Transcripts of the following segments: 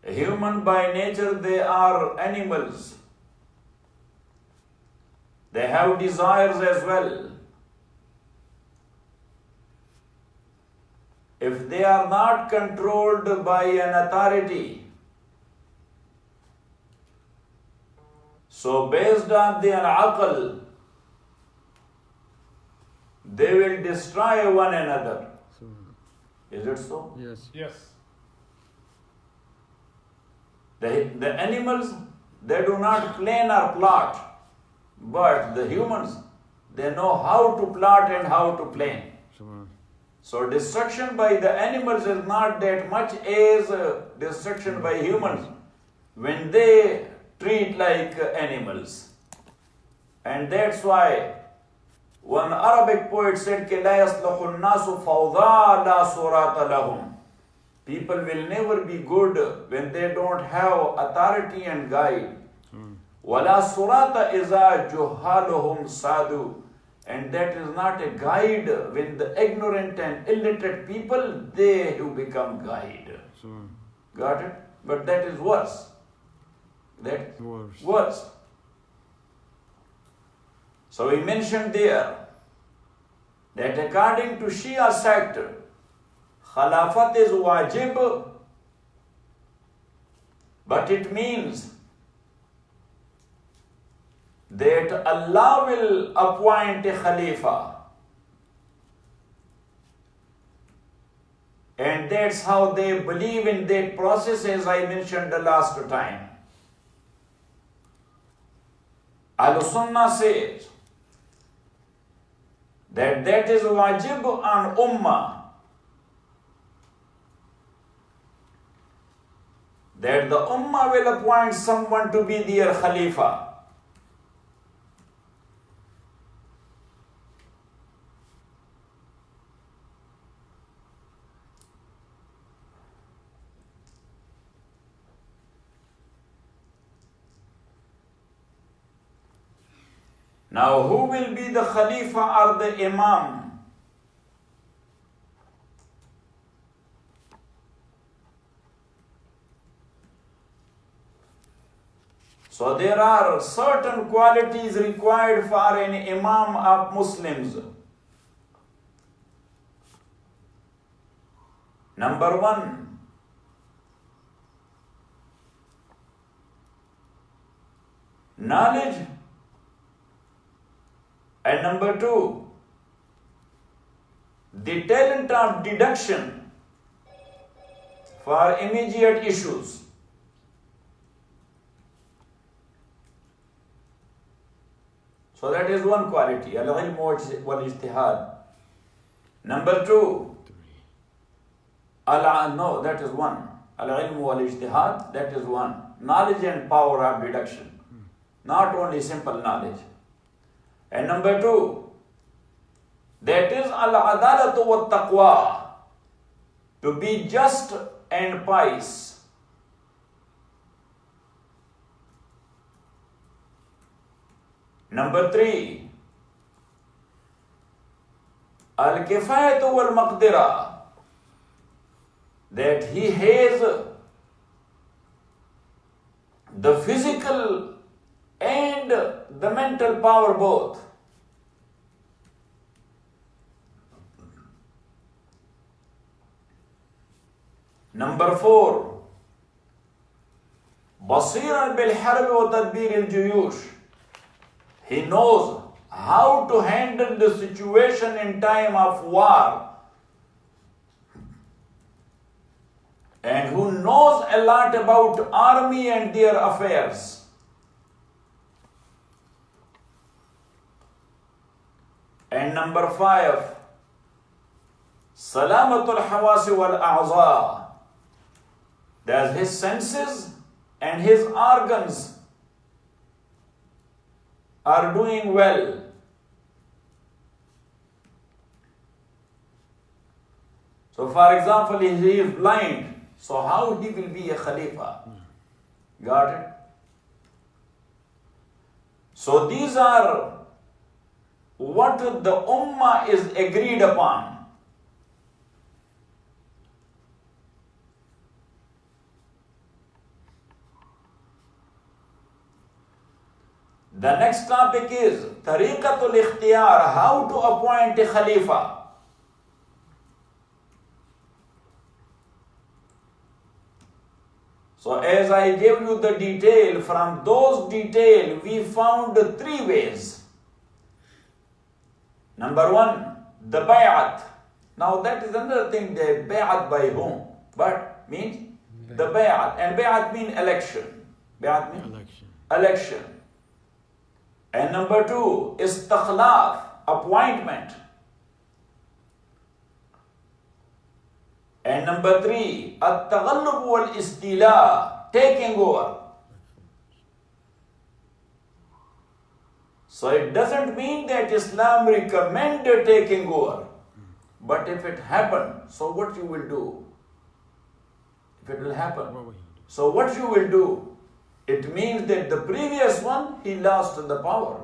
Human by nature, they are animals. They have desires as well. If they are not controlled by an authority, so based on their aql, they will destroy one another. Is it so? Yes. Yes. The animals, they do not plan or plot, but the humans, they know how to plot and how to plan. So destruction by the animals is not that much as destruction by humans when they treat like animals. And that's why one Arabic poet said, لا يصلح الناس فوضى لا صراط لهم. People will never be good when they don't have authority and guide. وَلَا صُرَاطَ إِذَا جُهَّالُهُمْ صَادُوا. And that is not a guide when the ignorant and illiterate people, they who become guide. Got it? But that is worse. That's worse. So we mentioned there that according to Shia sect, Khalafat is wajib, but it means that Allah will appoint a Khalifa. And that's how they believe in that process, as I mentioned the last time. Al-Sunnah says that is wajib on Ummah, that the Ummah will appoint someone to be their Khalifa. Now, who will be the Khalifa or the Imam? So there are certain qualities required for an Imam of Muslims. Number one, knowledge. And number two, the talent of deduction for immediate issues. So that is one quality, al-ilm wal-ijtihad. Number two, that is one. Al-ilm wal-ijtihad, that is one. Knowledge and power of deduction. Not only simple knowledge. And number two, that is al-adalatu wa-taqwa, to be just and pious. Number three, al-kifayatu wal-maqdira, that he has the physical and the mental power both. Number four, basiran bil harb wa tadbir al juyush. He knows how to handle the situation in time of war, and who knows a lot about army and their affairs. And number five, salamatul hawasi wal a'za, that his senses and his organs are doing well. So for example, he is blind, so how he will be a Khalifa? Got it? So these are what the Ummah is agreed upon. The next topic is Tariqatul Ikhtiyar, how to appoint a Khalifa. So as I gave you the detail, from those details we found 3 ways. Number 1, the bay'at. Now that is another thing, the bay'at by whom? But means the bay'at. And bay'at means election. Bay'at means election. And number 2, istikhlaf, appointment. And number 3, at-taghallub wal-istila, taking over. So it doesn't mean that Islam recommended taking over. But if it happened, so what you will do? If it will happen, so what you will do? It means that the previous one, he lost the power.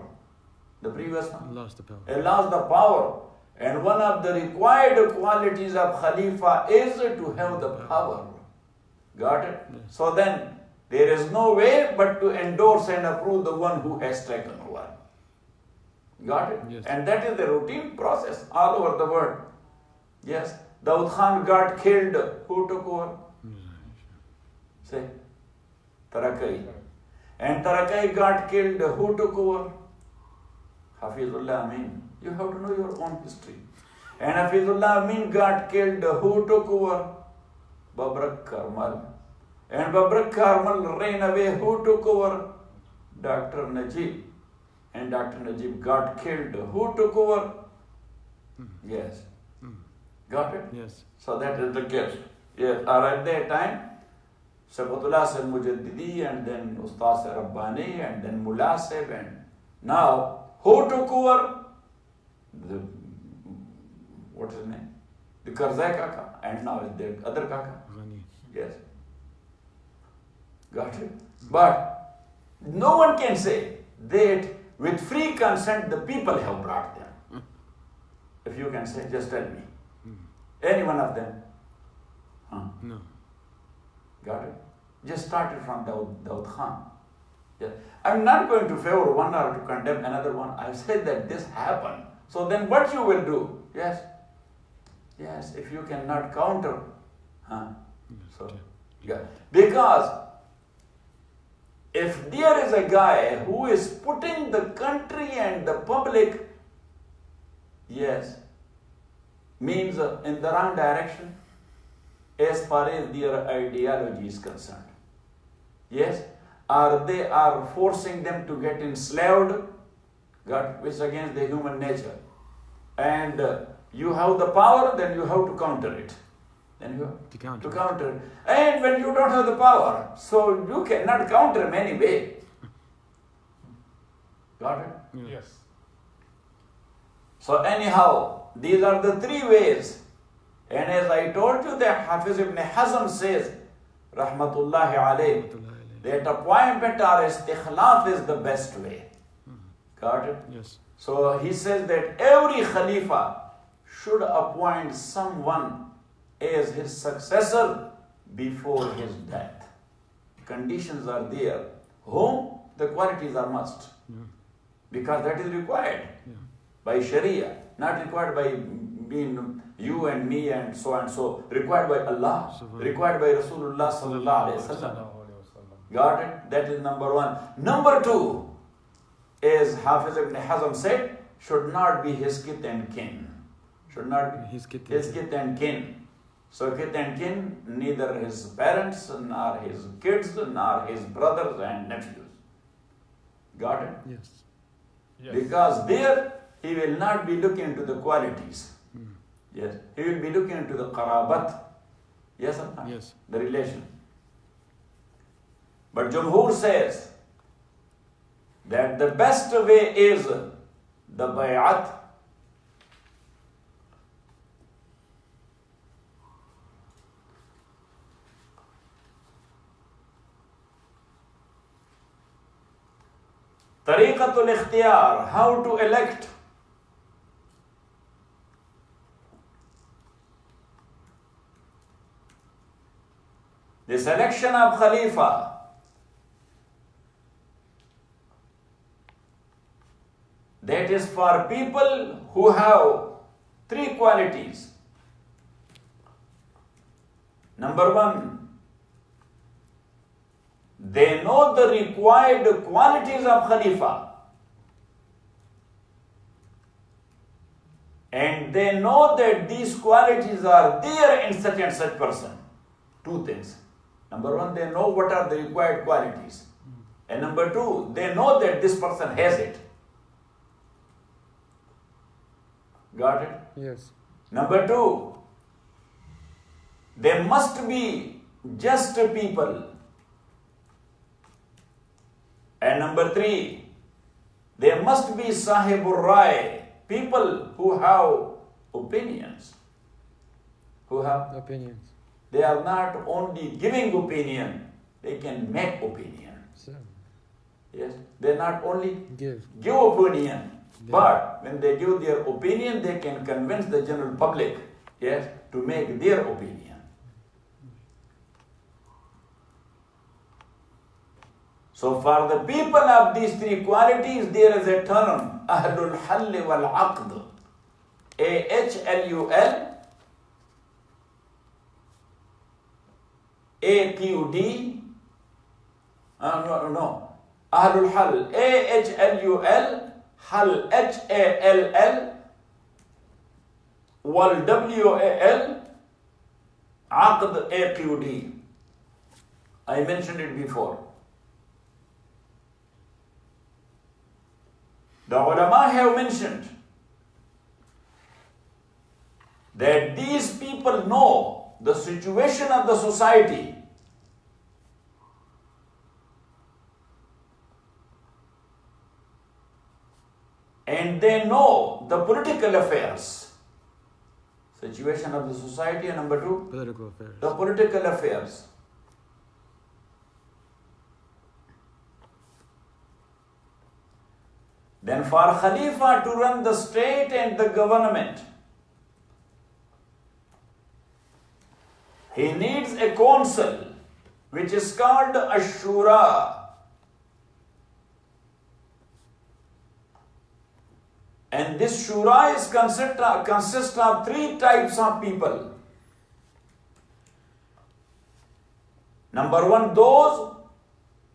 The previous one lost the power. He lost the power. And one of the required qualities of Khalifa is to have the power. Got it? Yes. So then, there is no way but to endorse and approve the one who has taken over. Got it? Yes. And that is the routine process all over the world. Yes. Daud Khan got killed. Who took over? Say, Tarakai. And Tarakai got killed. Who took over? Hafizullah Amin. You have to know your own history. And Hafizullah Amin got killed. Who took over? Babrak Karmal. And Babrak Karmal ran away. Who took over? Dr. Najib. And Dr. Najib got killed. Who took over? Yes. Got it? Yes. So that is the case. Yes. Or at that time, Sabatullah Sahib Mujaddidi, and then Ustaz Rabbani, and then Mullah Sahib, and now who took over? What's his name? The Karzai Kaka, and now is the other Kaka. Yes. Got it? But no one can say that with free consent the people have brought them. If you can say, just tell me. Any one of them? No. Got it? Just started from Daud Khan. Yeah. I'm not going to favor one or to condemn another one. I said that this happened. So then what you will do? Yes. Yes, if you cannot counter. So, yeah. Because if there is a guy who is putting the country and the public, yes, means in the wrong direction as far as their ideology is concerned. Yes, or they are forcing them to get enslaved, which is against the human nature. And you have the power, then you have to counter it. Then you have to counter it. And when you don't have the power, so you cannot counter him anyway. Got it? Yes. So anyhow, these are the 3 ways. And as I told you, that Hafiz ibn Hazm says, Rahmatullahi alayh, that appointment or istikhlaf is the best way. Got it? Yes. So he says that every Khalifa should appoint someone as his successor before his death. Conditions are there. Whom? The qualities are must. Because that is required by Sharia, not required by being you and me and so, required by Allah, required by Rasulullah sallallahu alaihi wasallam. Got it? That is number 1. Number 2, as Hafiz ibn Hazm said, should not be his kith and kin. Should not be his kith and kin. So kith and kin, neither his parents, nor his kids, nor his brothers and nephews. Got it? Yes. Yes. Because there he will not be looking into the qualities. Yes. He will be looking into the qarabat. Yes or not? Yes. The relation. But Jumhur says that the best way is the bay'at. Tariqatul Ikhtiyar, how to elect. The selection of Khalifa. That is for people who have three qualities. Number one, they know the required qualities of Khalifa. And they know that these qualities are there in such and such person. Two things. Number one, they know what are the required qualities. And number two, they know that this person has it. Got it? Yes. Number two, they must be just people. And number three, they must be sahibur rai, people who have opinions. Who have Opinions. They are not only giving opinion, they can make opinion. So, Yes, they not only give. give opinion, but when they give their opinion, they can convince the general public, yes, to make their opinion. So for the people of these three qualities, there is a term, Ahlul Hall wal Aqd. AHLUL AQD. Ahlul Hall. AHLUL. Hal HALL. Wal WAL. Aqd AQD. I mentioned it before. The ulama have mentioned that these people know the situation of the society and they know the political affairs. Situation of the society, and number two, Political affairs. the political affairs. Then for Khalifa to run the state and the government, he needs a council which is called Ashura. And this Shura is consists of three types of people. Number one, those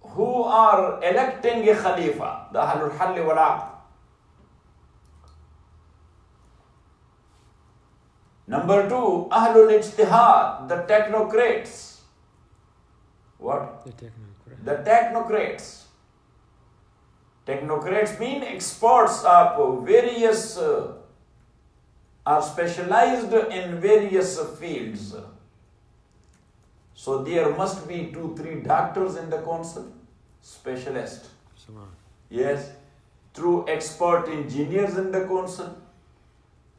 who are electing a Khalifa, the Ahlul Hall wal Aqd. Number two, Ahlul Ijtihad, the technocrats. What? The technocrat. The technocrats. Technocrats mean experts of various, are specialized in various fields. So there must be 2-3 doctors in the council, specialist. Yes, true expert engineers in the council,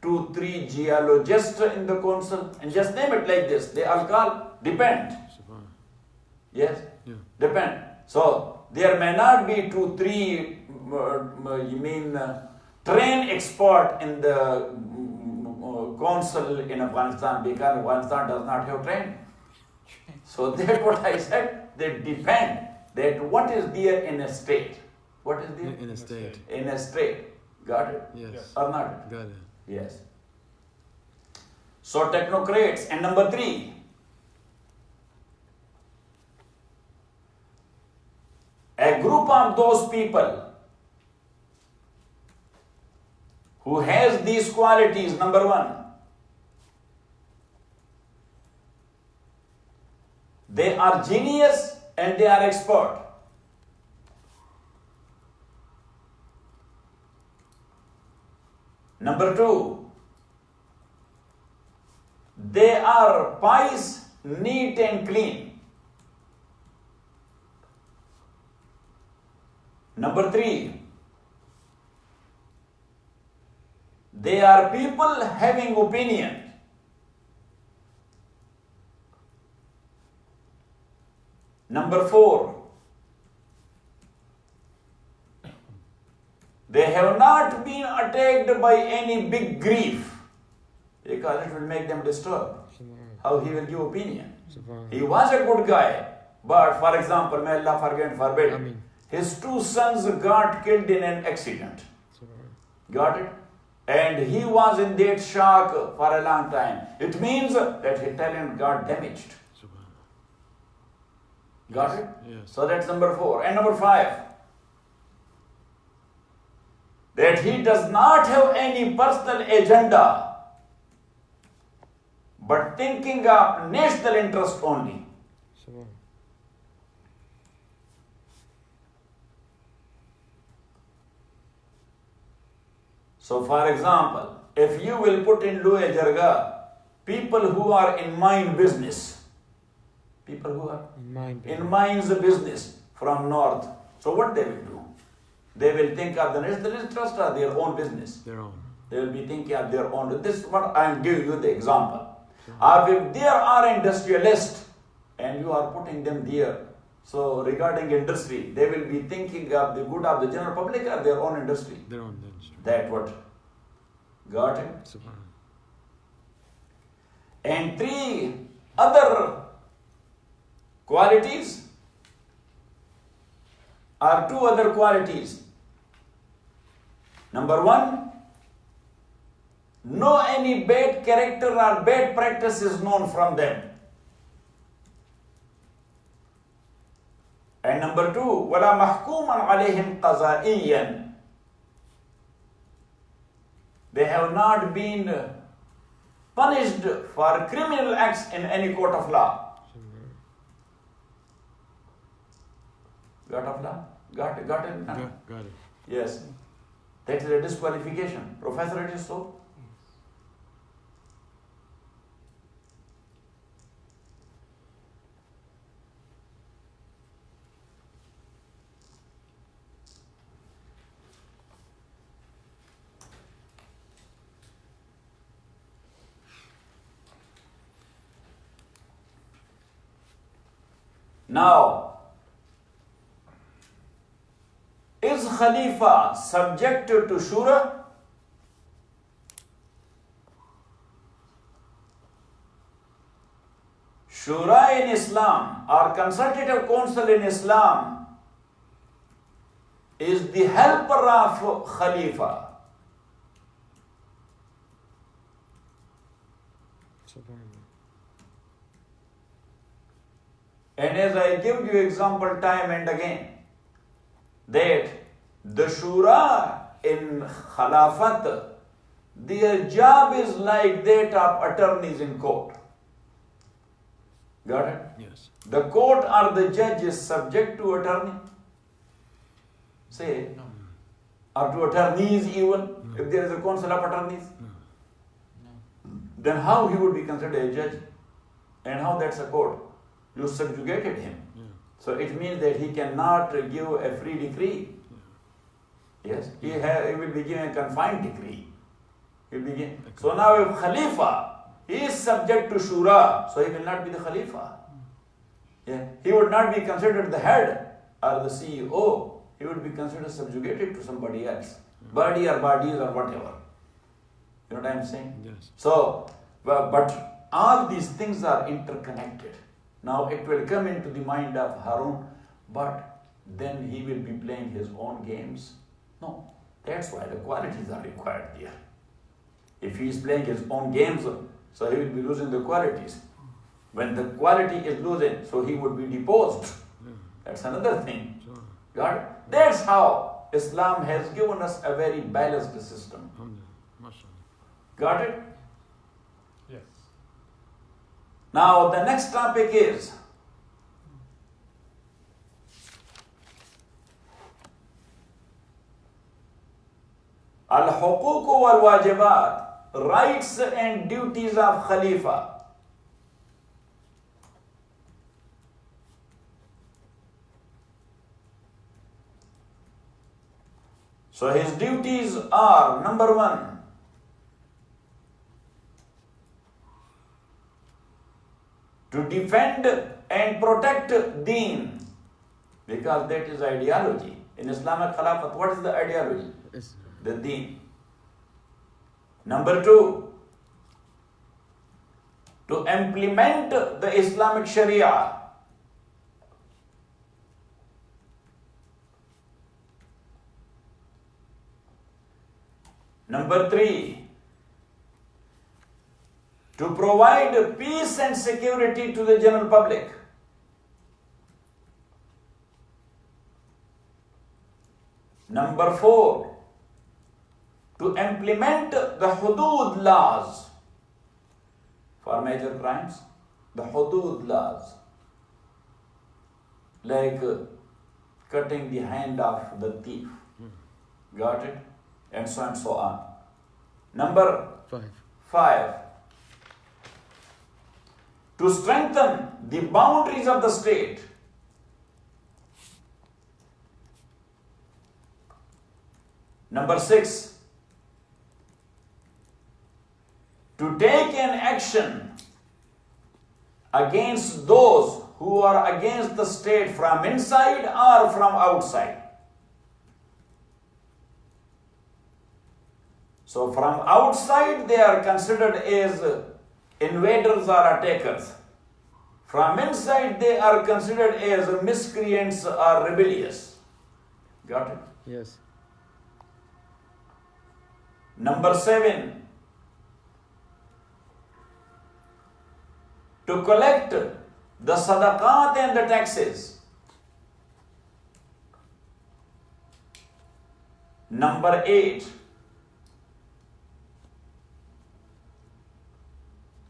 2-3 geologists in the council, and just name it like this. They all call, depend. Yes, Yeah. depend. So there may not be 2-3 trained expert in the council in Afghanistan, because Afghanistan does not have trained. So that's what I said. They depend that what is there in a state. What is there? In a state. In a state. Got it? Yes. Or not? Got it. Yes. So technocrats. And number three, a group of those people who has these qualities. Number one, they are genius and they are expert. Number two, they are pious, neat and clean. Number three, they are people having opinion. Number four, they have not been attacked by any big grief, because it will make them disturbed. How he will give opinion? He was a good guy, but for example, may Allah forbid, Ameen. his two sons got killed in an accident. Got it? And he was in that shock for a long time. It means that his talent got damaged. Got it? Yes. So that's number 4. And number 5, that he does not have any personal agenda, but thinking of national interest only. So for example, if you will put in Lua Jarga, people who are in mine business, people who are in mines business from north, so what they will do? They will think of the national interest or their own business. Their own. They will be thinking of their own. This is what I am giving you the example. Or if there are industrialists and you are putting them there, so regarding industry, they will be thinking of the good of the general public or their own industry. Their own industry. That what? Got it? Subhanallah. And 3 other qualities are 2 other qualities. Number 1, no any bad character or bad practice is known from them. And number 2, وَلَا مَحْكُومًا عَلَيْهِمْ قَضَائِيًّا. They have not been punished for criminal acts in any court of law. Got of law? Got it? Got it. Yes. That is a disqualification. Professor, it is so? Now, is Khalifa subjected to Shura? Shura in Islam or consultative council in Islam is the helper of Khalifa. And as I give you example time and again, that the Shura in Khilafat, their job is like that of attorneys in court. Got it? Yes. The court or the judge is subject to attorney. Say, No. or to attorneys even, if there is a council of attorneys. Then how he would be considered a judge? And how that's a court? You subjugated him. So it means that he cannot give a free decree. Yes, he will be given a confined decree. So now if Khalifa, he is subject to Shura, so he will not be the Khalifa. Yeah. He would not be considered the head or the CEO. He would be considered subjugated to somebody else. Body or bodies or whatever. You know what I am saying? Yes. So, but all these things are interconnected. Now it will come into the mind of Harun, but then he will be playing his own games. No, that's why the qualities are required there. If he is playing his own games, so he will be losing the qualities. When the quality is losing, so he would be deposed. That's another thing. Got it? That's how Islam has given us a very balanced system. Got it? Yes. Now the next topic is Al-Huquq wal-Wajibat, rights and duties of Khalifa. So his duties are, number 1, to defend and protect deen, because that is ideology. In Islamic Khilafat, what is the ideology? Yes. The deen. Number 2, to implement the Islamic Sharia. Number 3, to provide peace and security to the general public. Number 4, to implement the hudud laws for major crimes, the hudud laws, like cutting the hand of the thief. Got it? And so on. Number 5, to strengthen the boundaries of the state. Number 6, to take an action against those who are against the state from inside or from outside. So from outside they are considered as invaders or attackers. From inside they are considered as miscreants or rebellious. Got it? Yes. Number 7, to collect the sadaqat and the taxes. Number 8,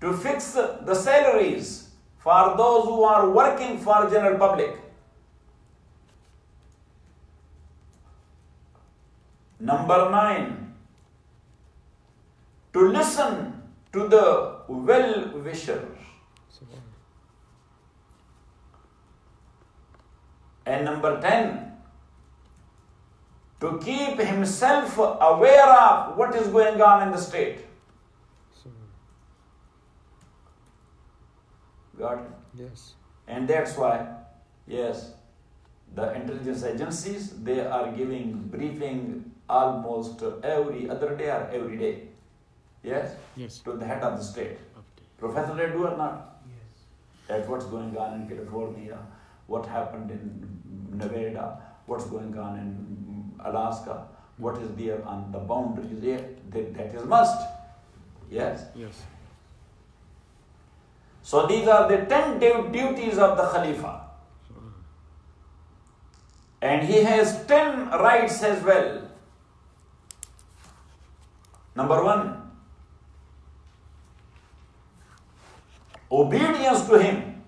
to fix the salaries for those who are working for general public. Number 9, to listen to the well-wisher. And number 10, to keep himself aware of what is going on in the state. Got it? Yes. And that's why, yes, the intelligence agencies, they are giving briefing almost every other day or every day. Yes? Yes. To the head of the state. Okay. Professor, they do or not? Yes. That's what's going on in California, what happened in Nevada, what's going on in Alaska, what is there on the boundaries there. That is must. Yes? Yes. So these are the 10 duties of the Khalifa. And he has 10 rights as well. Number 1, obedience to him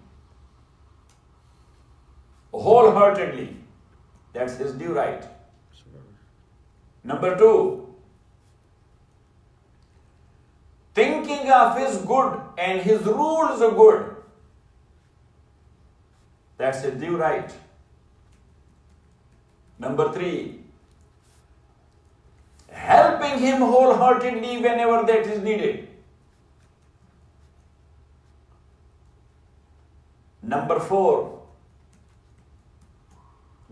wholeheartedly. That's his due right. Number 2, thinking of his good and his rules are good. That's his due right. Number 3, helping him wholeheartedly whenever that is needed. Number 4,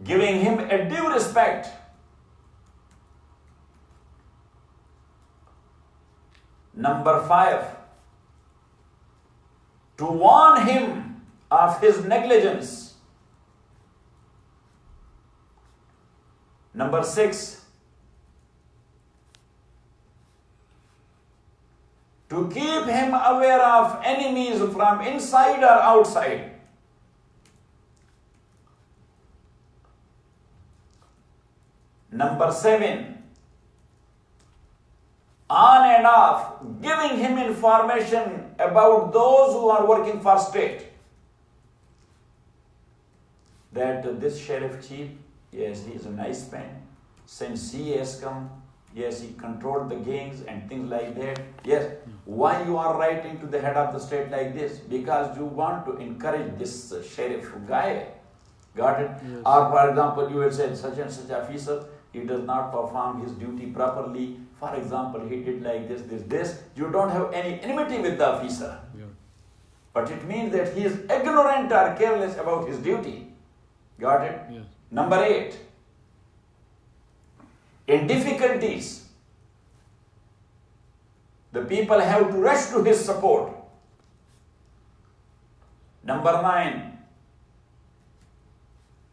giving him a due respect. Number 5, to warn him of his negligence. Number 6, to keep him aware of enemies from inside or outside. Number 7, on and off, giving him information about those who are working for state. That this sheriff chief, yes, he is a nice man. Since he has come, yes, he controlled the gangs and things like that. Yes, why you are writing to the head of the state like this? Because you want to encourage this sheriff guy. Got it? Yes. Or for example, you will say such and such officer, he does not perform his duty properly. For example, he did like this. You don't have any enmity with the officer. Yeah. But it means that he is ignorant or careless about his duty. Got it? Yes. Number 8, in difficulties, the people have to rush to his support. Number 9,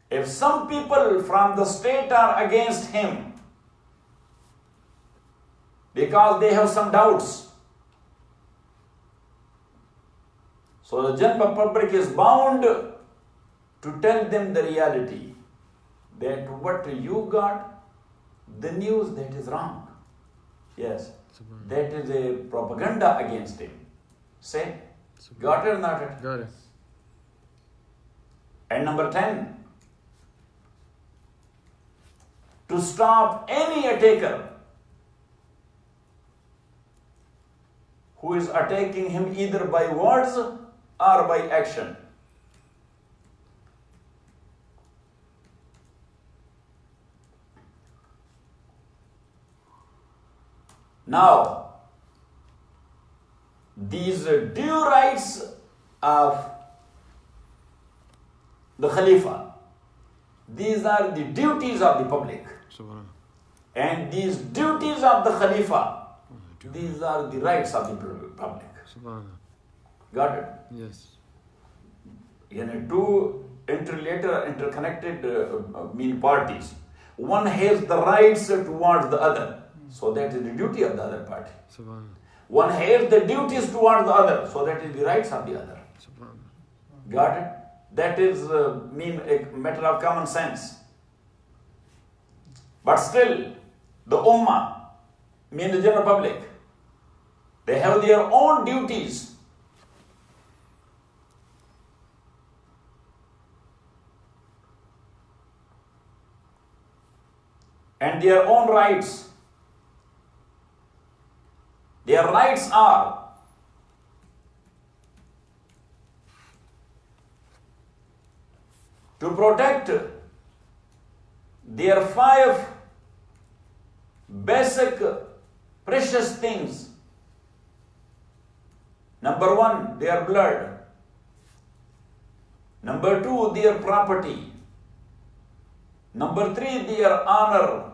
if some people from the state are against him, because they have some doubts. So the general public is bound to tell them the reality, that what you got, the news, that is wrong. Yes, that is a propaganda against him. Say, got it or not it? Got it. And number 10, to stop any attacker who is attacking him either by words or by action. Now, these due rights of the Khalifa, these are the duties of the public. Subhanallah. And these duties of the Khalifa, these are the rights of the public. Subhanallah. Got it? Yes. Two interconnected mean parties. One has the rights towards the other. So that is the duty of the other party. Subhanallah. One has the duties towards the other. So that is the rights of the other. Subhanallah. Got it? That is mean a matter of common sense. But still, the Ummah, mean the general public, they have their own duties. And their own rights. Their rights are to protect their 5 basic precious things. Number 1, their blood. Number 2, their property. Number 3, their honor.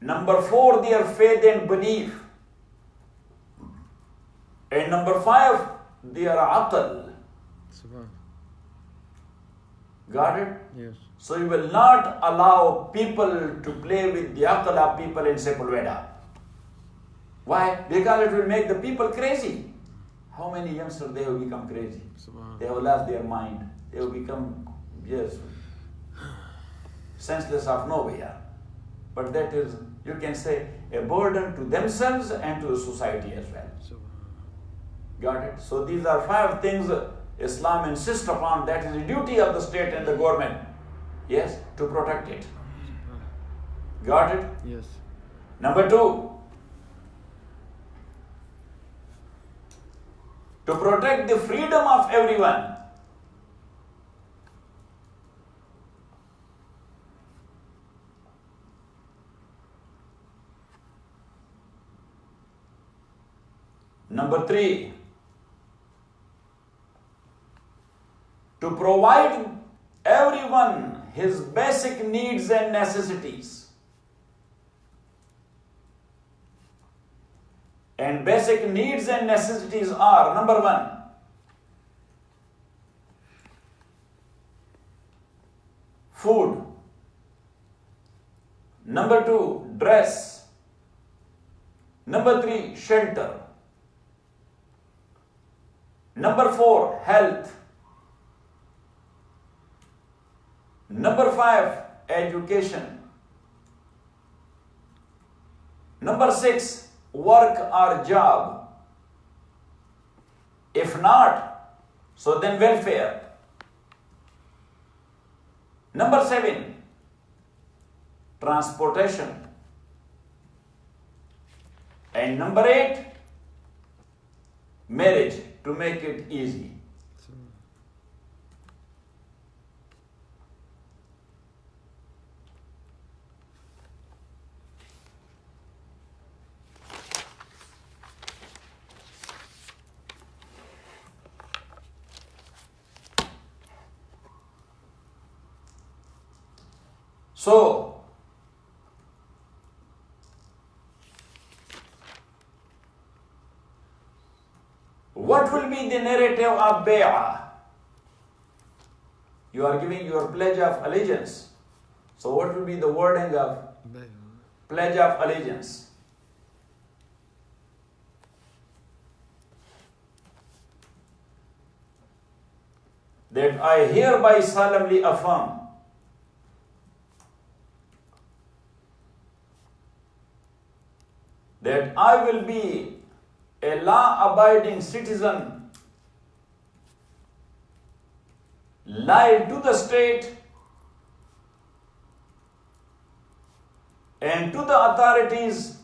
Number 4, their faith and belief. And number 5, their aql. Subhanallah. Got it? Yes. So you will not allow people to play with the aql of people in Sepulveda. Why? Because it will make the people crazy. How many youngsters they have become crazy? They have lost their mind. They have become, yes, senseless of nowhere. But that is, you can say, a burden to themselves and to the society as well. Got it? So these are 5 things Islam insists upon. That is the duty of the state and the government. Yes, to protect it. Got it? Yes. Number 2, to protect the freedom of everyone. Number 3, to provide everyone his basic needs and necessities. And basic needs and necessities are, number 1, food. Number 2, dress. Number 3, shelter. Number 4, health. Number 5, education. Number 6, work or job. If not, so then welfare. Number 7, transportation. And number 8, marriage, to make it easy. So, what will be the narrative of bay'ah? You are giving your pledge of allegiance. So what will be the wording of pledge of allegiance? that I hereby solemnly affirm that I will be a law-abiding citizen, loyal to the state and to the authorities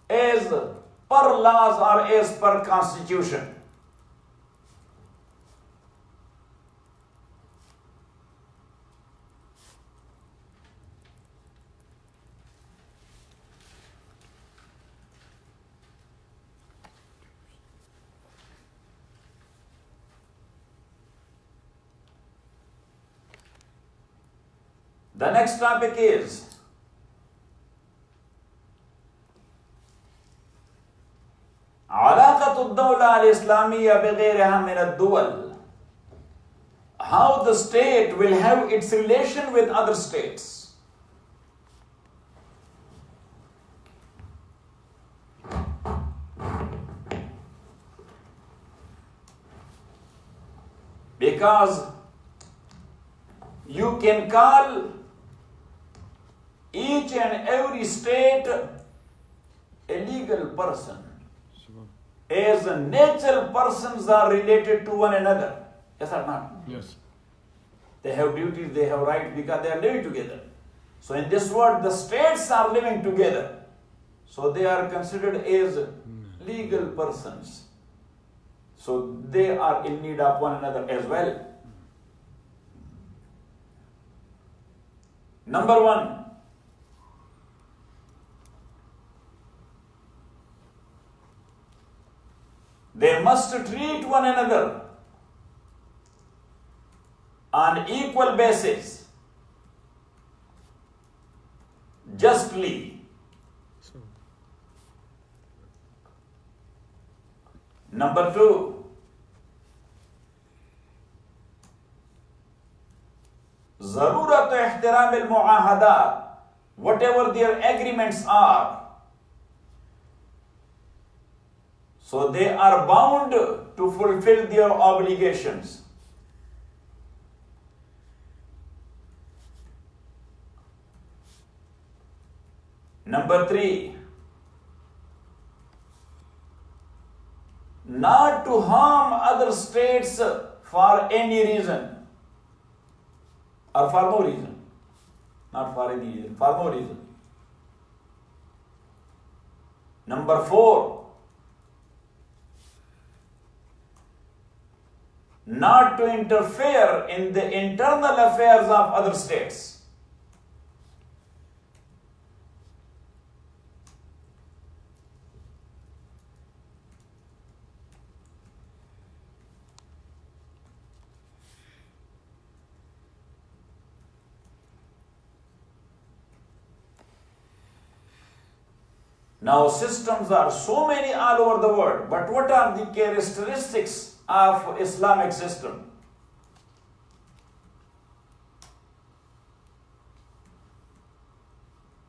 as per laws or as per constitution. The next topic is علاقة الدولة الإسلامية بغيرها من الدول. How the state will have its relation with other states. Because you can call each and every state a legal person, as natural persons are related to one another. Yes or not? Yes. They have duties, they have rights because they are living together. So in this world, the states are living together. So they are considered as legal persons. So they are in need of one another as well. Number one, they must treat one another on equal basis, justly. Number two, ضرورت احترام المعاهدات, whatever their agreements are. So they are bound to fulfill their obligations. Number three, not to harm other states for any reason or for no reason. Not for any reason, for no reason. Number four, not to interfere in the internal affairs of other states. Now systems are so many all over the world, but what are the characteristics of Islamic system?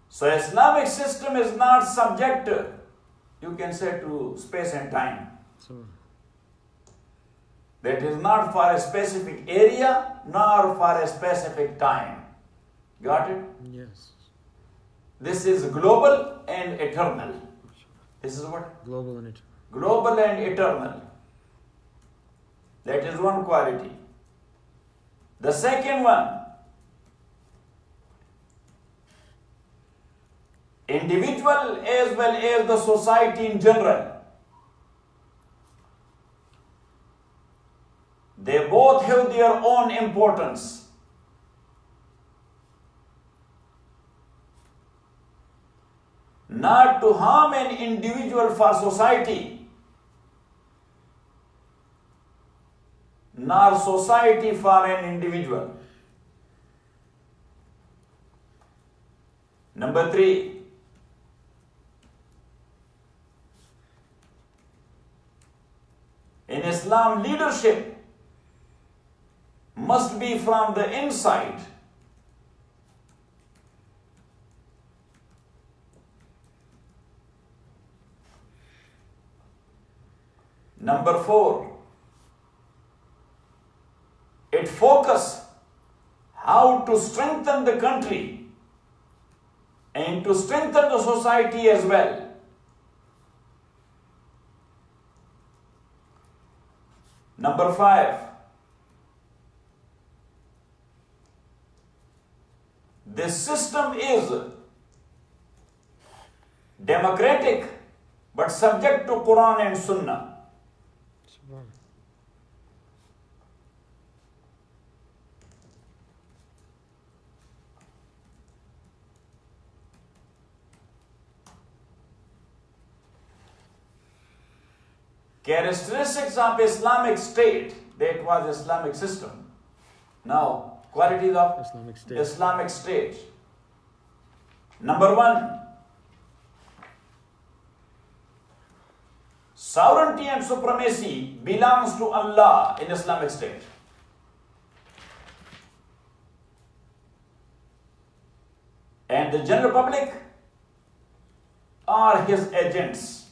So Islamic system is not subject, you can say, to space and time. That is not for a specific area nor for a specific time. Got it? Yes. This is global and eternal. This is what? Global and eternal. Global and eternal. That is one quality. The second one, individual as well as the society in general, they both have their own importance. Not to harm an individual for society, nor society for an individual. Number three, in Islam, leadership must be from the inside. Number four, it focuses how to strengthen the country and to strengthen the society as well. Number 5, this system is democratic but subject to Quran and Sunnah. Subhan. Characteristics of Islamic State, that was Islamic system. Now, qualities of Islamic State. Islamic State. Number 1, sovereignty and supremacy belongs to Allah in Islamic State. And the general public are his agents.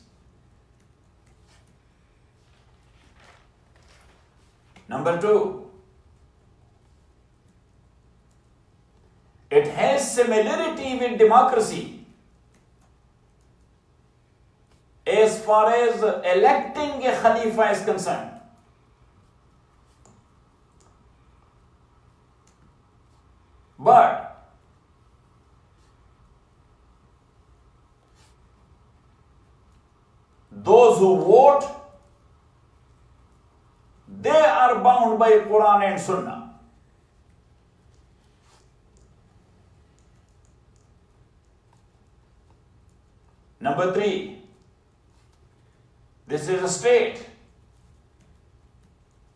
Number 2, it has similarity with democracy as far as electing a Khalifa is concerned. But those who vote, they are bound by Quran and Sunnah. Number 3, this is a state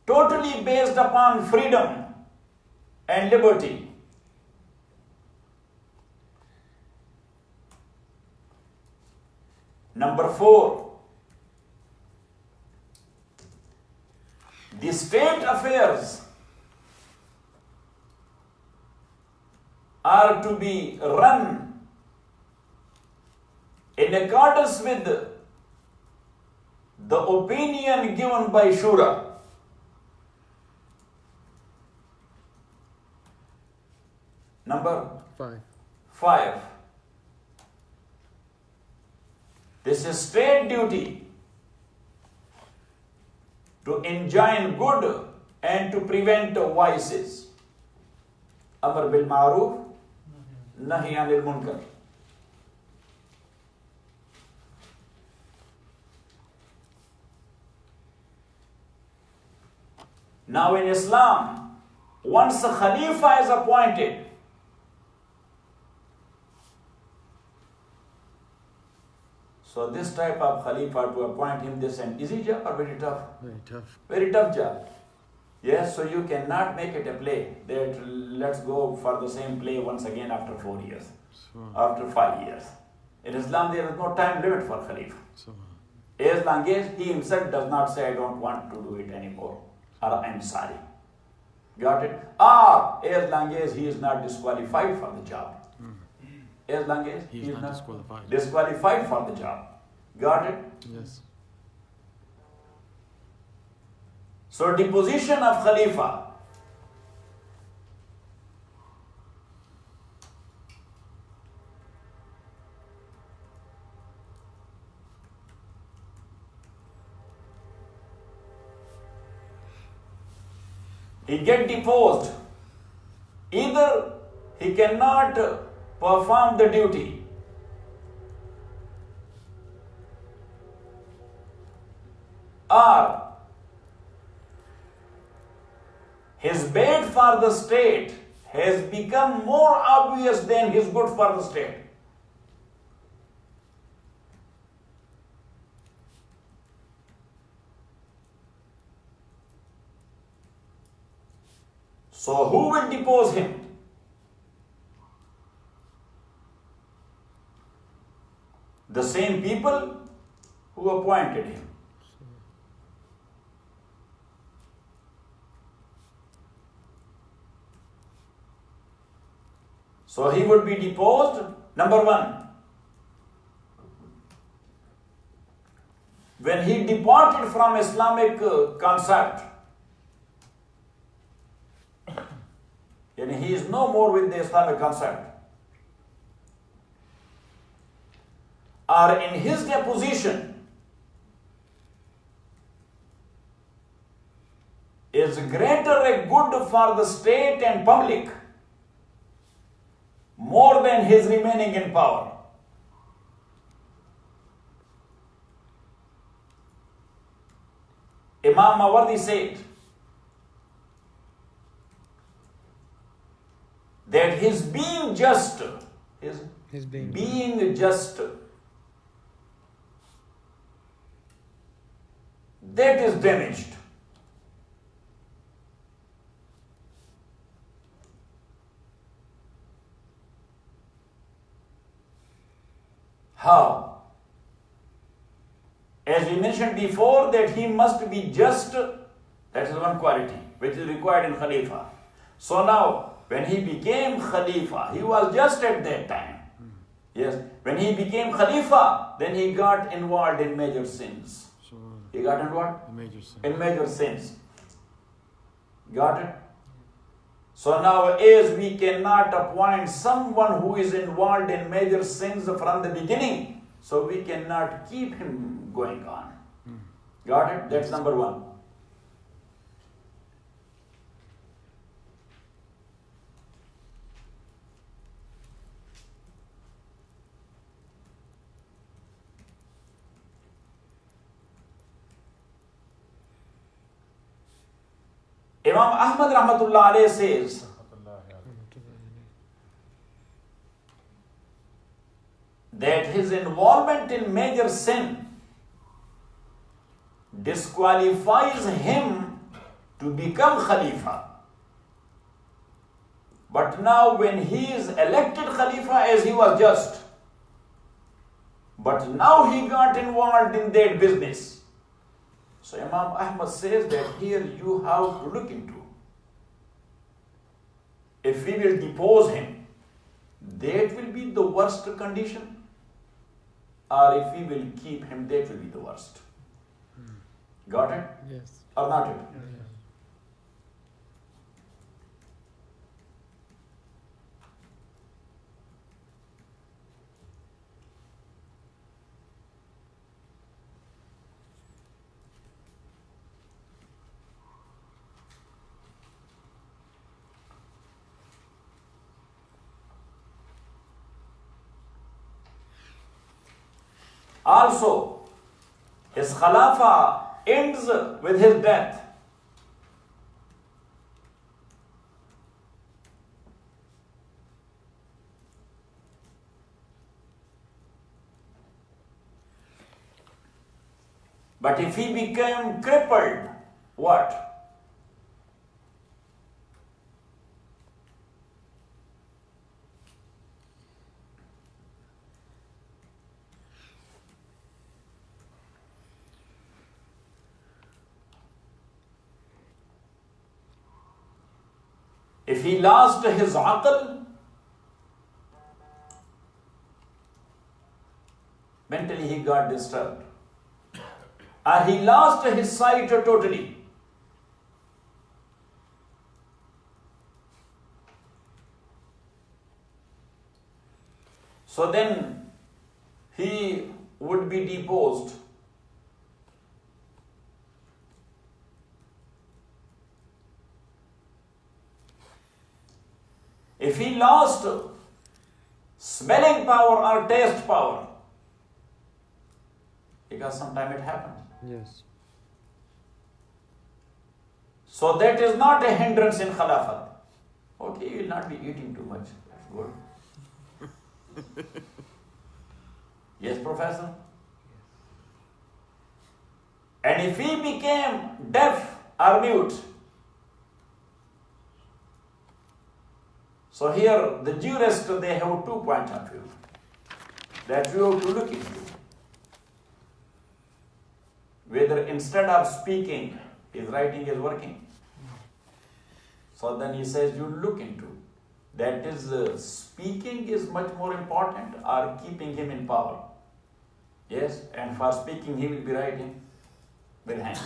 totally based upon freedom and liberty. Number 4, the state affairs are to be run in accordance with the opinion given by Shura. Number 5, this is state duty to enjoin good and to prevent vices. Amr bil ma'ruf, nahi anil munkar. Now in Islam, once a Khalifa is appointed, so this type of Khalifa, to appoint him, this an easy job or very tough? Very tough. Very tough job. Yes, so you cannot make it a play that let's go for the same play once again after 4 years, Subhan. after 5 years. In Islam, there is no time limit for Khalifa. Subhan. As long as he himself does not say, I don't want to do it anymore, or I'm sorry. Got it? Or as long as he is not disqualified for the job. As long as He is not disqualified. disqualified for the job. Got it? Yes. So deposition of Khalifa. He get deposed. Either he cannot perform the duty, or his bad for the state has become more obvious than his good for the state. So who will depose him? The same people who appointed him. So he would be deposed, number 1, when he departed from Islamic concept, when he is no more with the Islamic concept, or in his deposition, is greater a good for the state and public more than his remaining in power. Imam Mawardi said that his being just, His being being just, that is damaged. How? As we mentioned before, that he must be just, that is one quality which is required in Khalifa. So now, when he became Khalifa, he was just at that time. Yes, when he became Khalifa, then he got involved in major sins. He got involved? major sin. In major sins. Got it? So now, as we cannot appoint someone who is involved in major sins from the beginning, so we cannot keep him going on. Got it? That's number one. Imam Ahmad Rahmatullah alayhi says that his involvement in major sin disqualifies him to become Khalifa. But now when he is elected Khalifa, as he was just, but now he got involved in that business. So Imam Ahmad says that here you have to look into. If we will depose him, that will be the worst condition. Or if we will keep him, that will be the worst. Got it? Yes. Or not it? Yes. Also, his Khilafah ends with his death. But if he became crippled, what? If he lost his aql, mentally he got disturbed, or he lost his sight totally, so then he would be deposed. If he lost smelling power or taste power, because sometimes it happens. Yes. So that is not a hindrance in Khilafat. Okay, you will not be eating too much. That's good. Yes, Professor? And if he became deaf or mute, so here the jurists, they have 2 points of view that we have to look into. Whether instead of speaking, his writing is working. So then he says you look into. That is, speaking is much more important or keeping him in power. Yes, and for speaking he will be writing with hand.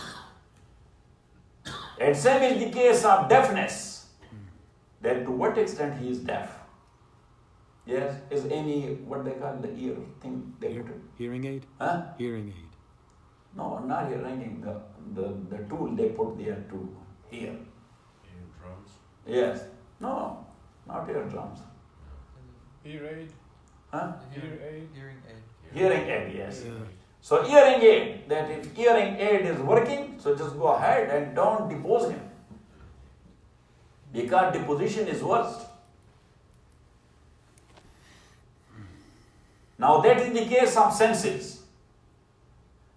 And same is the case of deafness. that to what extent he is deaf. Yes, is any, what they call the ear thing they put it? Hearing aid? Huh? Hearing aid. No, not hearing, the tool they put there to hear. Eardrums? Yes. No, not eardrums. Ear aid? Huh? Ear aid? Hearing aid. Hearing aid, yes. Yeah. So hearing aid, that if hearing aid is working, so just go ahead and don't depose him. Because deposition is worst. Now that is the case of senses.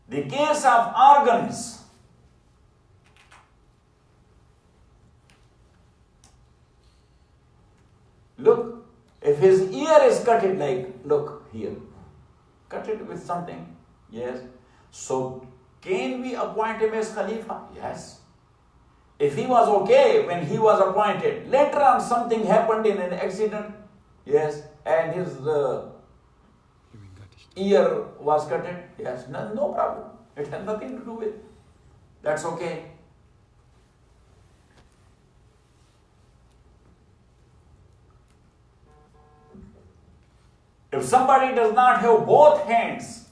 The case of organs. Look, if his ear is cut it like, look here, cut it with something, yes. So can we appoint him as Khalifa? Yes. If he was okay when he was appointed, later on something happened in an accident, yes, and his ear was cut, yes, no problem. It has nothing to do with, that's okay. If somebody does not have both hands,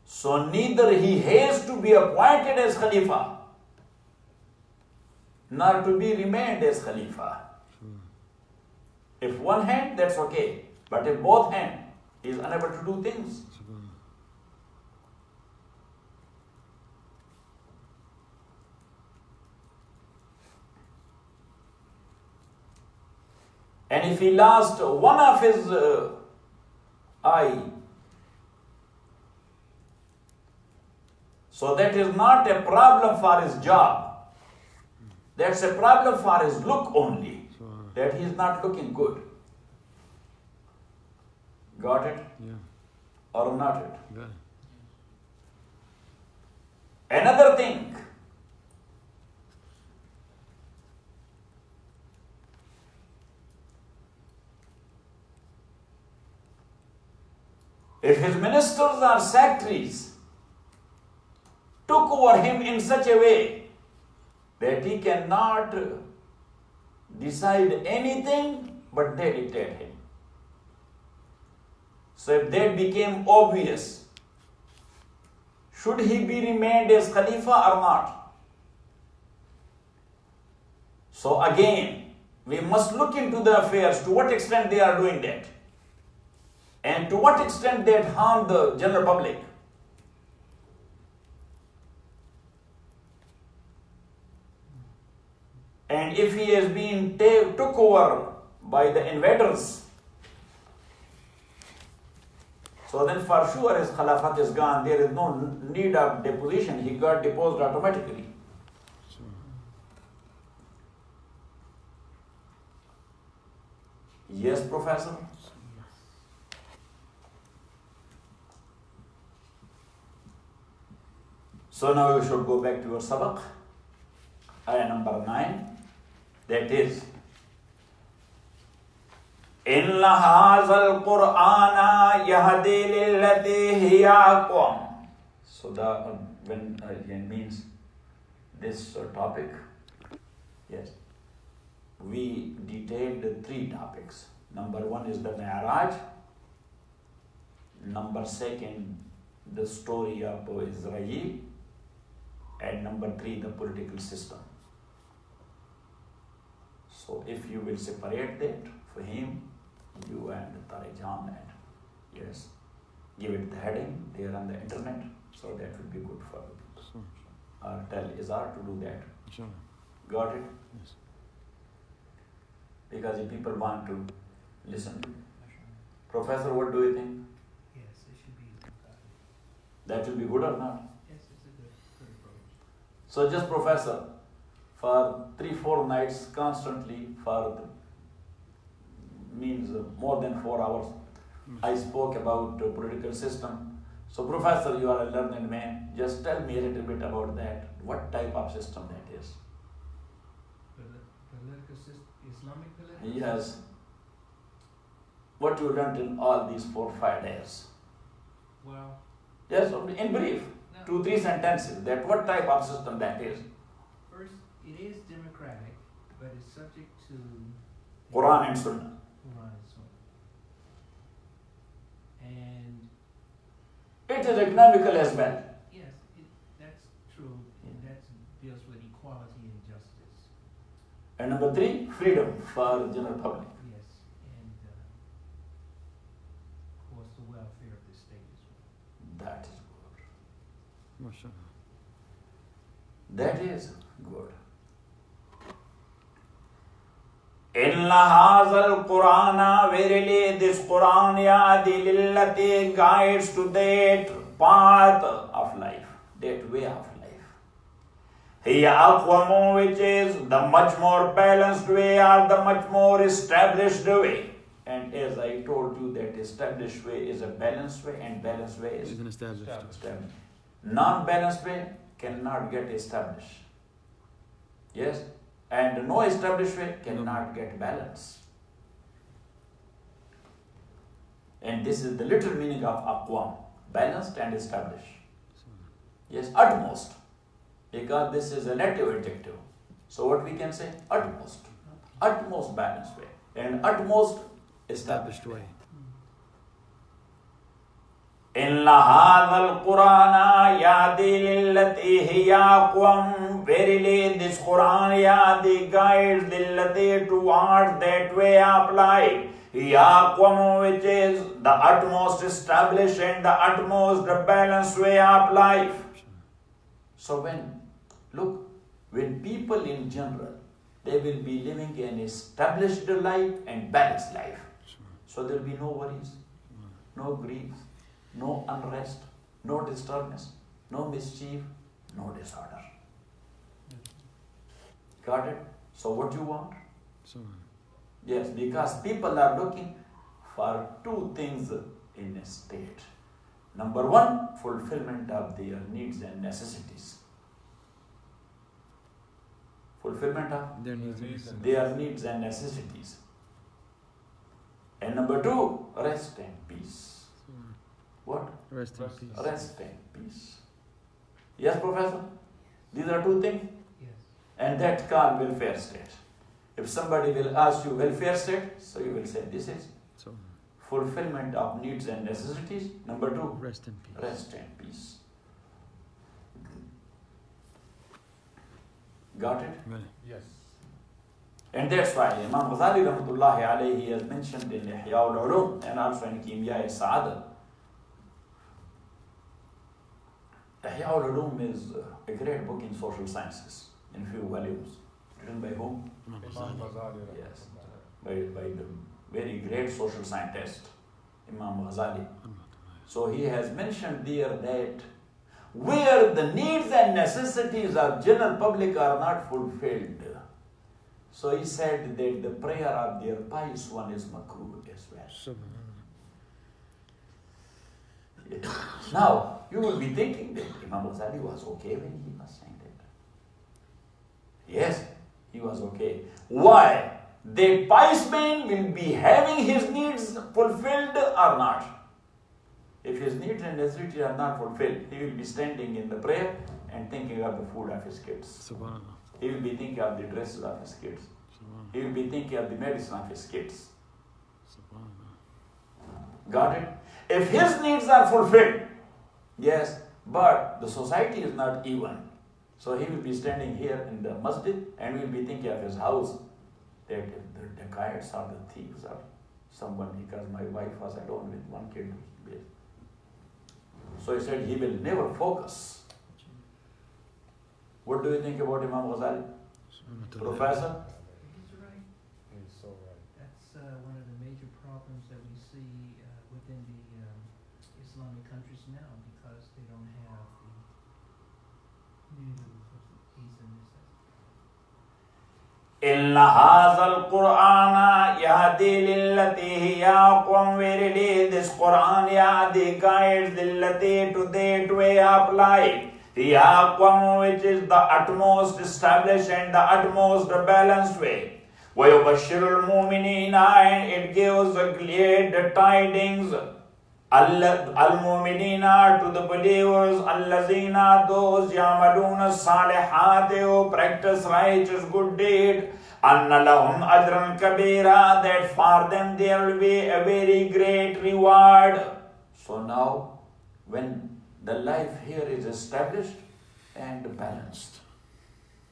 so neither he has to be appointed as Khalifa, nor to be remained as Khalifa. If one hand, that's okay. But if both hands, he is unable to do things. And if he lost one of his eye, so that is not a problem for his job. That's a problem for his look only, that he is not looking good. Got it? Yeah. Or not it? Got it. Another thing, if his ministers or secretaries took over him in such a way that he cannot decide anything but they dictate him. So if that became obvious, should he be remained as Khalifa or not? So again, we must look into the affairs, to what extent they are doing that, and to what extent that harm the general public. And if he has been took over by the invaders, so then for sure his Khilafat is gone. There is no need of deposition. He got deposed automatically. Yes, Professor? So now you should go back to your sabaq, ayah number 9. That is, إِنَّ هَذَا الْقُرْآنَ يَهْدِي لِلَّتِي هِيَ أَقْوَمُ. So when it means this topic, yes, we detailed 3 topics. Number 1 is the Mi'raj. Number 2, the story of Israel. And number 3, the political system. So if you will separate that for him, you and Tarijan, and yes, give it the heading there on the internet, so that will be good for people. Or tell Izar to do that. Sure. Got it? Yes. Because if people want to listen. Professor, what do you think? Yes, it should be. That will be good or not? Yes, it's a good approach. So just Professor, for 3-4 nights constantly, for means more than 4 hours, I spoke about the political system. So Professor, you are a learned man, just tell me a little bit about that. What type of system that is? Political system, Islamic political? Yes. What you learned in all these 4-5 days? Well, Yes, in brief, no. 2-3 sentences, that what type of system that is? First, it is democratic, but it's subject to Quran and Sunnah. Quran and Sunnah. And It is economical as well. yes, that's true, and that deals with equality and justice. And number 3, freedom for general public. Yes, and of course the welfare of the state as well. That is good. MashaAllah. That is good. Inna hazal Qur'ana, verily this Quran yadi lillati guides to that path of life, that way of life. Hiya aqwamu, which is the much more balanced way or the much more established way. And as I told you, that established way is a balanced way, and balanced way is Is an established. established. Non-balanced way cannot get established. Yes? And no established way cannot get balance. And this is the literal meaning of aqwam, balanced and established. Yes, utmost. Because this is a relative adjective. So what we can say? Utmost. Utmost balanced way. And utmost established way. Inna hadhal Qur'ana yadi lillati hiya aqwam, verily this Quran yadi guides lillati towards that way of life. Hiya aqwam, which is the utmost established and the utmost balanced way of life. So when people in general, they will be living an established life and balanced life. So there will be no worries, no grief, no unrest, no disturbance, no mischief, no disorder. Got it? So what you want? Yes, because people are looking for 2 things in a state. Number 1, fulfillment of their needs and necessities. Fulfillment of Their needs. their needs and necessities. And number 2, rest and peace. What? Rest in peace. Rest and peace. Yes, Professor? These are 2 things. Yes. And that called welfare state. If somebody will ask you welfare state, so you will say this is So, fulfillment of needs and necessities. Number 2, rest in peace. rest and peace. Got it? Right. Yes. And that's why Imam Ghazali rahmatullahi alayhi has mentioned in Ihya ul-Ulum and also in Kimya al-Sa'adah. Ihya ul-Ulum is a great book in social sciences in few volumes. Written by whom? Imam Ghazali. Yes. By the very great social scientist, Imam Ghazali. So he has mentioned there that where the needs and necessities of general public are not fulfilled, so he said that the prayer of their pious one is makruh as well. Yes. Now, you will be thinking that Imam Ghazali was okay when he was saying that. Yes, he was okay. Why? The pious man will be having his needs fulfilled or not. If his needs and necessities are not fulfilled, he will be standing in the prayer and thinking of the food of his kids. Subhanallah. He will be thinking of the dresses of his kids. Subhanallah. He will be thinking of the medicine of his kids. Subhanallah. Got it? If his needs are fulfilled, yes, but the society is not even. So he will be standing here in the masjid and will be thinking of his house, that the dacoits or the thieves or someone, because my wife was alone with 1 kid. So he said he will never focus. What do you think about Imam Ghazali? Professor? He's right. He's so right. That's one of the major problems that we see within the Islamic countries now, because they don't have the needs and necessities. Inna hazal Qur'ana yahdi lillati hiya aqwam, verily this Qur'an yahdi guides lillati to that way of life. Hiya aqwam, which is the utmost established and the utmost balanced way. Wa yubashshirul mu'minina, and it gives glad tidings Al-Mu'minina, to the believers, Allazina, those Yamaluna Salihat, who practice righteous good deed, Anna lahum ajran kabira, that for them there will be a very great reward. So now, when the life here is established and balanced,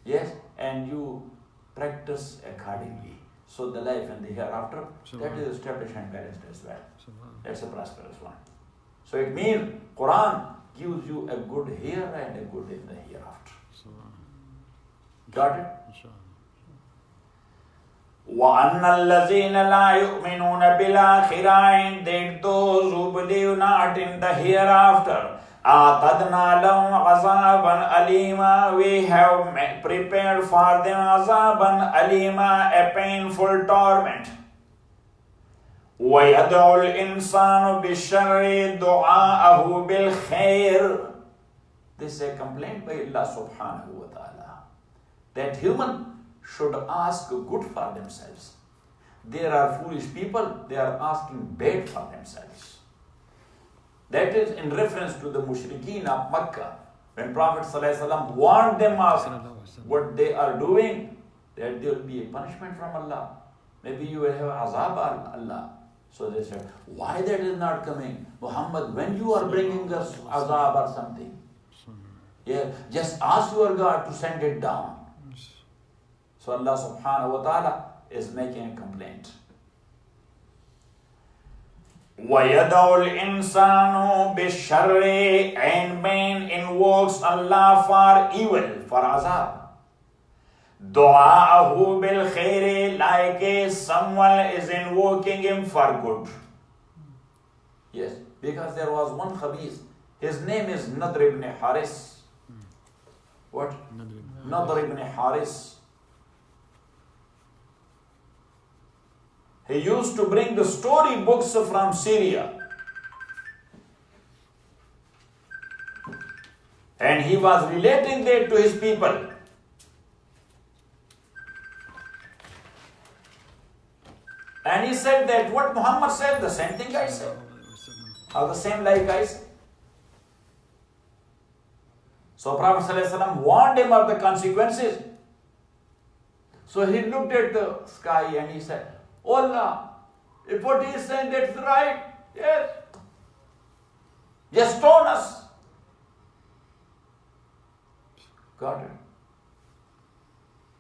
yes, and you practice accordingly, so the life in the hereafter, that is established and balanced as well. That's a prosperous one. So it means Quran gives you a good here and a good in the hereafter. Got it? وَأَنَّ الَّذِينَ لَا يُؤْمِنُونَ بِالْآخِرَةِ, that those who believe not in the hereafter, أَعْتَدْنَا لَهُمْ عَذَابًا أَلِيمًا, we have prepared for them عَذَابًا أَلِيمًا, a painful torment. وَيَدْعُ الْإِنسَانُ بِالشَّرِّ دُعَاءَهُ بِالْخَيْرِ. This is a complaint by Allah subhanahu wa ta'ala, that human should ask good for themselves. There are foolish people, they are asking bad for themselves. That is in reference to the mushrikeen of Makkah. When Prophet ﷺ warned them of what they are doing, that there will be a punishment from Allah. Maybe you will have azab of Allah. So they said, why that is not coming? Muhammad, when you are bringing us azab or something, yeah, just ask your God to send it down. So Allah subhanahu wa ta'ala is making a complaint. وَيَدَعُ الْإِنسَانُ بِالشَّرِّ, and man invokes Allah for evil, for azab. دُعَاءَهُ بِالْخَيْرِ, like someone is invoking him for good. Yes, because there was one khabith, his name is Nadr ibn Haris. What? Nadr ibn Haris. He used to bring the story books from Syria. And he was relating that to his people. And he said that what Muhammad said, the same thing I said. Or the same like I said. So Prophet ﷺ warned him of the consequences. So he looked at the sky and he said, "Oh Allah, if what he is saying that's right, yes, just stone us." Got it?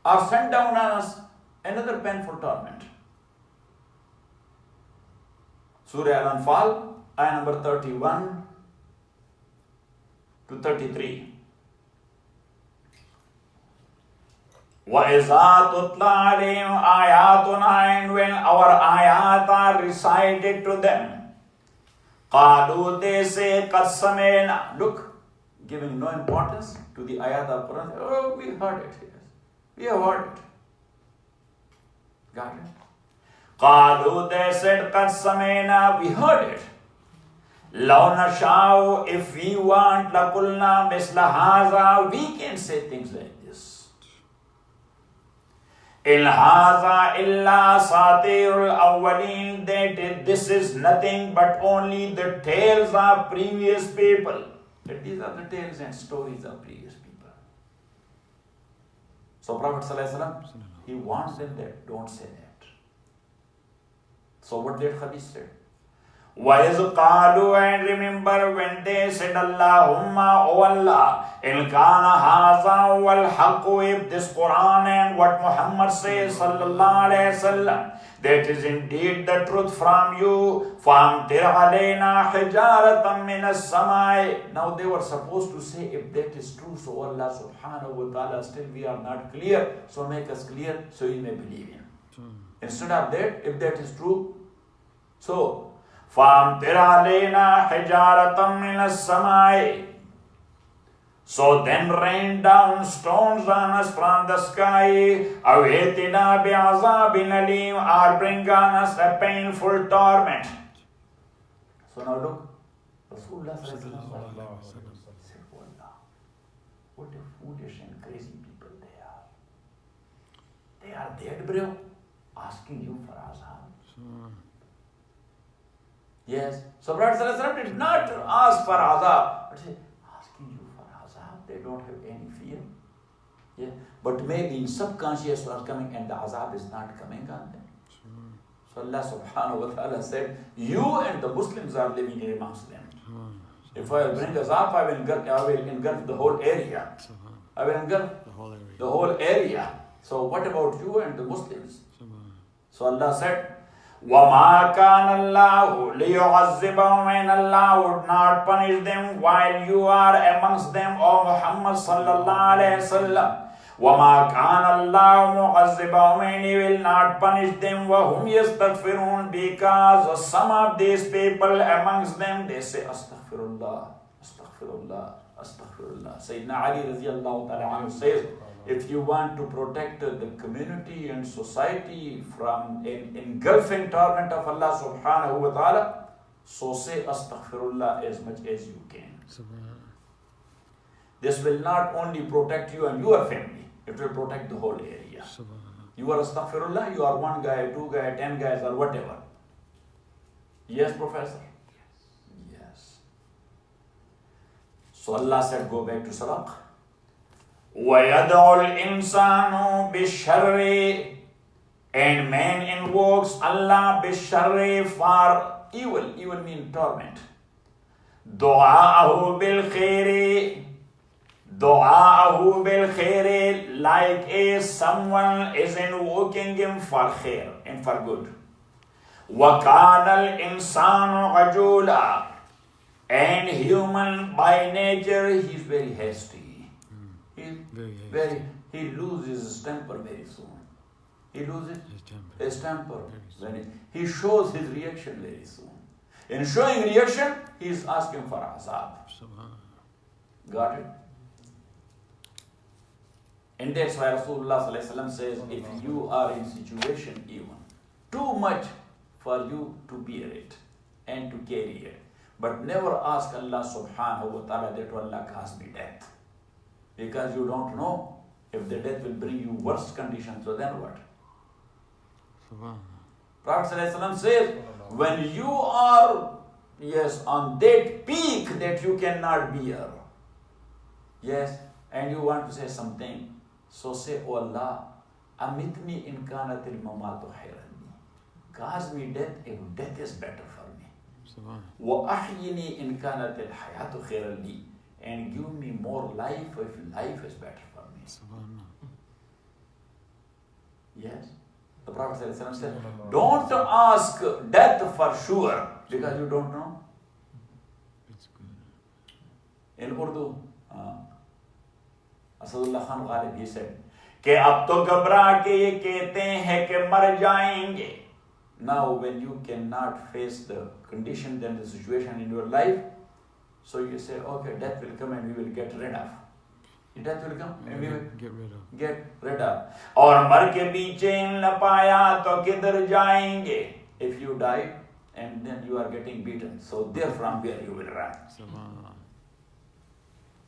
Or send down on us another painful torment. Surah Al-Anfal, ayah number 31 to 33. وَإِذَا تُتْلَى عَلَيْهِمْ آيَاتُنَا, and when our ayat are recited to them, قَالُوا, they say, قَدْ سَمِعْنَا. Look, giving no importance to the ayat of Quran. Oh, we heard it. Yes. We have heard it. Got it? قَالُوا, they said, قَدْ سَمِعْنَا, we heard it. لَوْ نَشَاءُ, if we want, لَقُلْنَا مِثْلَ هَذَا, we can say things like this. إِنْ هَذَا إِلَّا أَسَاطِيرُ الْأَوَّلِينَ, that this is nothing but only the tales of previous people. That these are the tales and stories of previous people. So Prophet ﷺ, he warns them that don't say that. So what did Khabith say? وَإِذْ قَالُوا, and remember when they said, Allahumma, O Allah, إِنْ كَانَ هَذَا وَالْحَقُّ, if this Quran and what Muhammad says, sallallahu alayhi wasallam, that is indeed the truth from you, فَأَمْطِرْ عَلَيْنَا حِجَارَةً مِّنَ السَّمَاءِ. Now they were supposed to say, if that is true, so Allah subhanahu wa ta'ala, still we are not clear, so make us clear, so you may believe in. Instead of that, if that is true, so فَأَمْطِرْ عَلَيْنَا حِجَارَةً مِّنَ السَّمَاءِ, so then rain down stones on us from the sky, أَوْ ائْتِنَا بِعَذَابٍ أَلِيمٍ, or bring on us a painful torment. So now look, Rasulullah said, what a foolish and crazy people they are. They are dead, bro, asking you for azab. Yes. So Prophet ﷺ did not ask for azab. But say, asking you for azab, they don't have any fear. Yeah. But maybe in subconscious was coming and the azab is not coming on them. So Allah subhanahu wa ta'ala said, you and the Muslims are living amongst them. If I will bring azab, I will engulf the whole area. I will engulf the whole area. So what about you and the Muslims? So Allah said, وَمَا كَانَ اللَّهُ لِيُعَذِّبَهُمْ, and Allah would not punish them while you are amongst them, O Muhammad sallallahu alayhi wa sallam. وَمَا كَانَ اللَّهُ مُعَذِّبَهُمْ, and He will not punish them, وَهُمْ يَسْتَغْفِرُونَ, because some of these people amongst them, they say, Astaghfirullah, Astaghfirullah, Astaghfirullah. Sayyidina Ali radiallahu ta'ala anhu says, if you want to protect the community and society from an engulfing torment of Allah subhanahu wa ta'ala, so say Astaghfirullah as much as you can. This will not only protect you and your family, it will protect the whole area. You are Astaghfirullah, you are one guy, two guys, 10 guys, or whatever. Yes, Professor? Yes. So Allah said, go back to Sabaq. وَيَدْعُ الْإِنسَانُ بِالشَّرِّ, and man invokes Allah بِالشَّرِّ, for evil. Evil means torment. دُعَاءَهُ بِالْخَيْرِ, دُعَاءَهُ بِالْخَيْرِ, like as someone is invoking him for khair and for good. وَكَانَ الْإِنسَانُ عَجُولًا, and human by nature, he is very hasty. He loses his temper very soon. He loses his temper. He shows his reaction very soon. In showing reaction, he is asking for azab. Got it? And that's why Rasulullah says, if you are in situation even too much for you to bear it and to carry it, but never ask Allah subhanahu wa ta'ala that Allah cause me death. Because you don't know if the death will bring you worse conditions, so then what? Prophet ﷺ says, when you are, yes, on that peak that you cannot bear, yes, and you want to say something, so say, oh Allah, amitni in kanatil mamatu khairani. Cause me death if death is better for me. Wa ahyini in kanatil hayatu khairani. And give me more life if life is better for me. Yes. The Prophet said, don't ask death for sure, because you don't know. In Urdu, Asadullah Khan Ghalib, he said, कि अब तो घबरा के ये कहते हैं कि मर जाएंगे. Now when you cannot face the condition and the situation in your life, so you say, okay, death will come and we will get rid of. Death will come and we will get rid of. और मर के भी चैन न पाया तो किधर जाएंगे? If you die and then you are getting beaten, so there from where you will run.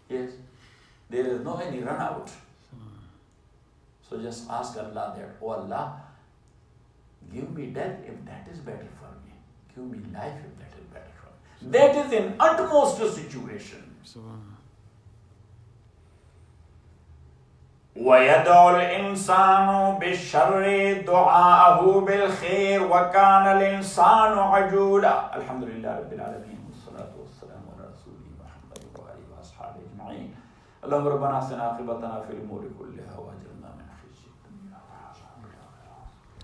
Yes, there is no any run out. So just ask Allah that, oh Allah, give me death if that is better for me. Give me life if that is better for me. That is in utmost situation. وَيَدْعُ الْإِنسَانُ بِالشَّرِّ دُعَاءَهُ بِالْخَيْرِ وَكَانَ الْإِنسَانُ عَجُولًا. Alhamdulillah Rabbil Alameen. Wassalatu wassalamu ala Rasulih Muhammad wa alihi wa ashabihi ajma'in. Allahumma rabbana ahsin aqibatana fil umuri kulliha wa ajirna min